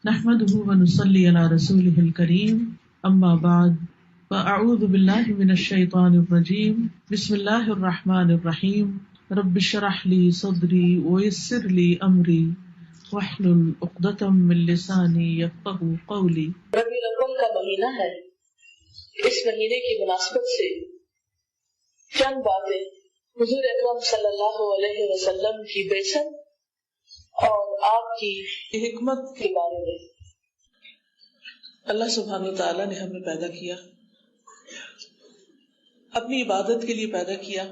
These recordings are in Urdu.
نحمده ونصلي على رسوله الكريم اما بعد فاعوذ بالله من الشيطان الرجيم بسم الله الرحمن الرحيم رب اشرح لي صدري ويسر لي امري واحلل عقدة من لساني يفقهوا قولي۔ ربیع الاول کا مہینہ ہے، اس مہینے کی مناسبت سے چند باتیں حضور اکرم صلی اللہ علیہ وسلم کی بعثت اور آپ کی حکمت کے بارے میں۔ اللہ سبحانہ وتعالی نے ہمیں پیدا کیا، اپنی عبادت کے لیے پیدا کیا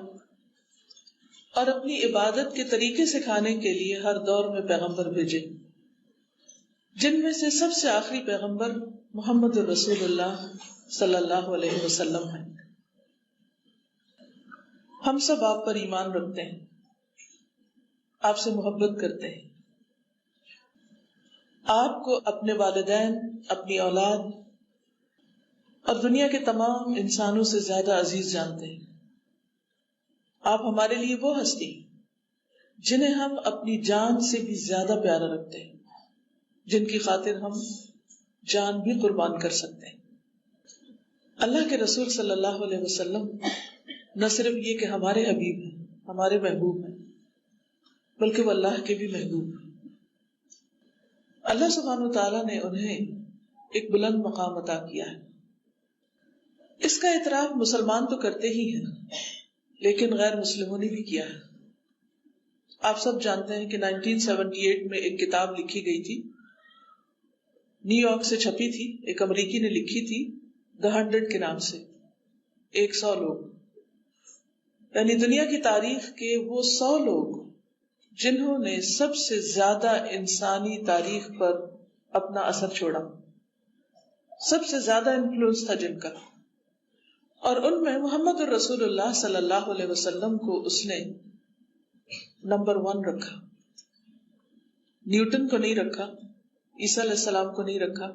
اور اپنی عبادت کے طریقے سکھانے کے لیے ہر دور میں پیغمبر بھیجے، جن میں سے سب سے آخری پیغمبر محمد رسول اللہ صلی اللہ علیہ وسلم ہیں۔ ہم سب آپ پر ایمان رکھتے ہیں، آپ سے محبت کرتے ہیں، آپ کو اپنے والدین، اپنی اولاد اور دنیا کے تمام انسانوں سے زیادہ عزیز جانتے ہیں۔ آپ ہمارے لیے وہ ہستی جنہیں ہم اپنی جان سے بھی زیادہ پیارا رکھتے ہیں، جن کی خاطر ہم جان بھی قربان کر سکتے ہیں۔ اللہ کے رسول صلی اللہ علیہ وسلم نہ صرف یہ کہ ہمارے حبیب ہیں، ہمارے محبوب ہیں، بلکہ وہ اللہ کے بھی محبوب ہیں۔ اللہ سبحانہ وتعالیٰ نے انہیں ایک بلند مقام عطا کیا ہے۔ اس کا اعتراف مسلمان تو کرتے ہی ہیں، لیکن غیر مسلموں نے بھی کیا ہے۔ آپ سب جانتے ہیں کہ 1978 میں ایک کتاب لکھی گئی تھی، نیو یارک سے چھپی تھی، ایک امریکی نے لکھی تھی، The 100 کے نام سے، 100 لوگ، یعنی دنیا کی تاریخ کے وہ 100 لوگ جنہوں نے سب سے زیادہ انسانی تاریخ پر اپنا اثر چھوڑا، سب سے زیادہ انفلوئنس تھا جن کا، اور ان میں محمد الرسول اللہ صلی اللہ علیہ وسلم کو اس نے نمبر 1 رکھا۔ نیوٹن کو نہیں رکھا، عیسیٰ علیہ السلام کو نہیں رکھا،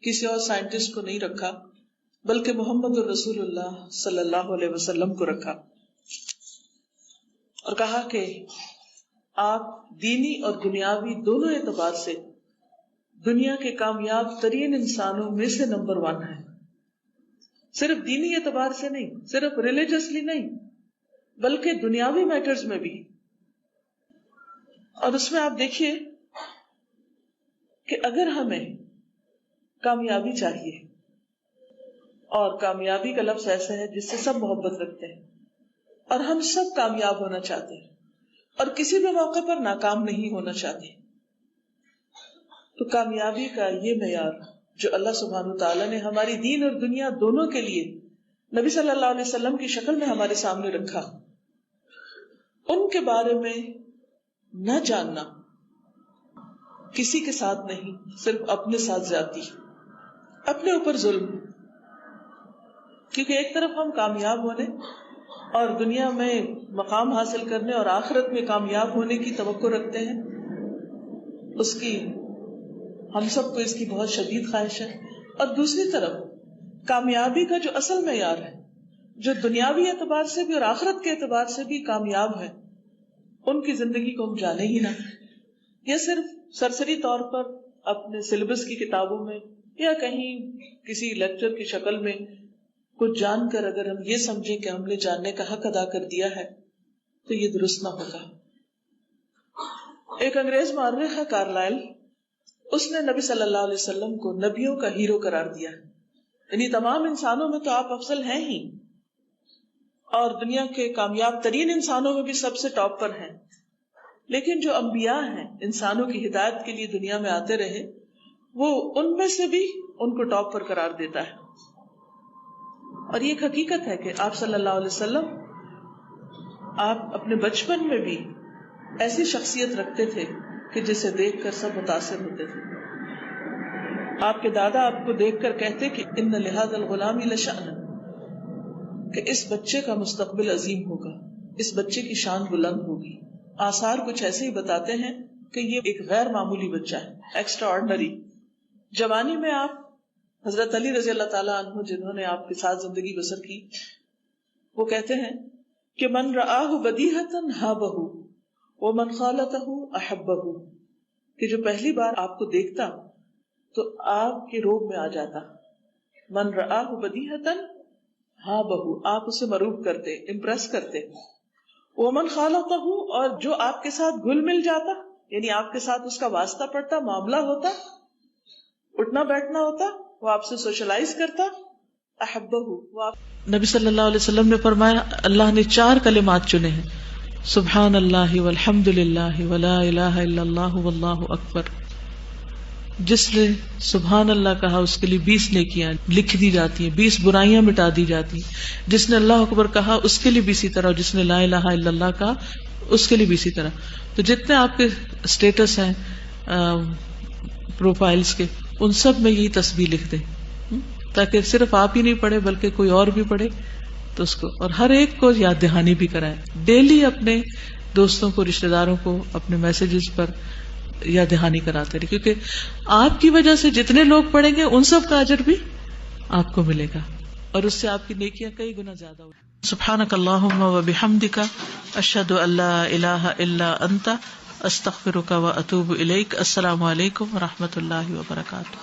کسی اور سائنٹسٹ کو نہیں رکھا، بلکہ محمد الرسول اللہ صلی اللہ علیہ وسلم کو رکھا، اور کہا کہ آپ دینی اور دنیاوی دونوں اعتبار سے دنیا کے کامیاب ترین انسانوں میں سے نمبر 1 ہیں۔ صرف دینی اعتبار سے نہیں، صرف ریلیجسلی نہیں، بلکہ دنیاوی میٹرز میں بھی۔ اور اس میں آپ دیکھیے کہ اگر ہمیں کامیابی چاہیے، اور کامیابی کا لفظ ایسا ہے جس سے سب محبت رکھتے ہیں، اور ہم سب کامیاب ہونا چاہتے ہیں اور کسی بھی موقع پر ناکام نہیں ہونا چاہتے، تو کامیابی کا یہ معیار جو اللہ سبحانہ وتعالیٰ نے ہماری دین اور دنیا دونوں کے لیے نبی صلی اللہ علیہ وسلم کی شکل میں ہمارے سامنے رکھا، ان کے بارے میں نہ جاننا کسی کے ساتھ نہیں، صرف اپنے ساتھ زیادتی، اپنے اوپر ظلم۔ کیونکہ ایک طرف ہم کامیاب ہونے اور دنیا میں مقام حاصل کرنے اور آخرت میں کامیاب ہونے کی توقع رکھتے ہیں، اس کی ہم سب کو اس کی بہت شدید خواہش ہے، اور دوسری طرف کامیابی کا جو اصل معیار ہے، جو دنیاوی اعتبار سے بھی اور آخرت کے اعتبار سے بھی کامیاب ہے، ان کی زندگی کو ہم جانے ہی نہ، یا صرف سرسری طور پر اپنے سلیبس کی کتابوں میں یا کہیں کسی لیکچر کی شکل میں کچھ جان کر اگر ہم یہ سمجھیں کہ ہم نے جاننے کا حق ادا کر دیا ہے، تو یہ درست نہ ہوگا۔ ایک انگریز مورخ ہے کارلائل، اس نے نبی صلی اللہ علیہ وسلم کو نبیوں کا ہیرو قرار دیا، یعنی تمام انسانوں میں تو آپ افضل ہیں ہی، اور دنیا کے کامیاب ترین انسانوں میں بھی سب سے ٹاپ پر ہیں، لیکن جو انبیاء ہیں، انسانوں کی ہدایت کے لیے دنیا میں آتے رہے، وہ ان میں سے بھی ان کو ٹاپ پر قرار دیتا ہے۔ اور یہ ایک حقیقت ہے کہ آپ صلی اللہ علیہ وسلم، آپ اپنے بچپن میں بھی ایسی شخصیت رکھتے تھے کہ جسے دیکھ کر سب متاثر ہوتے تھے۔ آپ کے دادا آپ کو دیکھ کر کہتے کہ ان لہذا الغلام لشأنا، کہ اس بچے کا مستقبل عظیم ہوگا، اس بچے کی شان بلند ہوگی۔ آثار کچھ ایسے ہی بتاتے ہیں کہ یہ ایک غیر معمولی بچہ ہے، ایکسٹرا آرڈنری۔ جوانی میں آپ حضرت علی رضی اللہ تعالیٰ عنہ، جنہوں نے آپ کے ساتھ زندگی بسر کی، وہ کہتے ہیں کہ من رآہ بدیہۃ ہابہ ومن خالطہ احبہ، کہ جو پہلی بار آپ کو دیکھتا تو آپ کے روب میں آ جاتا. من رآہ بدیہۃ ہاں بہو، آپ اسے مروب کرتے، امپریس کرتے. ومن خالطہ، اور جو آپ کے ساتھ گھل مل جاتا، یعنی آپ کے ساتھ اس کا واسطہ پڑتا، معاملہ ہوتا، اٹھنا بیٹھنا ہوتا، وہ آپ سے سوشلائز کرتا، احبہ، وہ آپ. نبی صلی اللہ علیہ وسلم نے فرمایا اللہ نے 4 کلمات چنے ہیں، سبحان اللہ والحمد للہ ولا الہ الا اللہ واللہ اکبر. جس نے سبحان اللہ کہا اس کے لیے 20 نیکیاں لکھ دی جاتی ہیں، 20 برائیاں مٹا دی جاتی ہیں. جس نے اللہ اکبر کہا اس کے لیے بھی اسی طرح، اور جس نے لا الہ الا اللہ کہا اس کے لیے بھی اسی طرح. تو جتنے آپ کے اسٹیٹس ہیں پروفائلز کے، ان سب میں یہی تسبیح لکھ دیں، تاکہ صرف آپ ہی نہیں پڑھے بلکہ کوئی اور بھی پڑھے تو اس کو، اور ہر ایک کو یاد دہانی بھی کرائے. ڈیلی اپنے دوستوں کو، رشتہ داروں کو اپنے میسیجز پر یاد دہانی کراتے رہے، کیونکہ آپ کی وجہ سے جتنے لوگ پڑھیں گے ان سب کا اجر بھی آپ کو ملے گا، اور اس سے آپ کی نیکیاں کئی گنا زیادہ ہوگی. سبحانک اللہم و بحمدک، اشہد ان لا الہ الا انت، استغفرک و اتوب الیک. السلام علیکم و رحمۃ اللہ وبرکاتہ.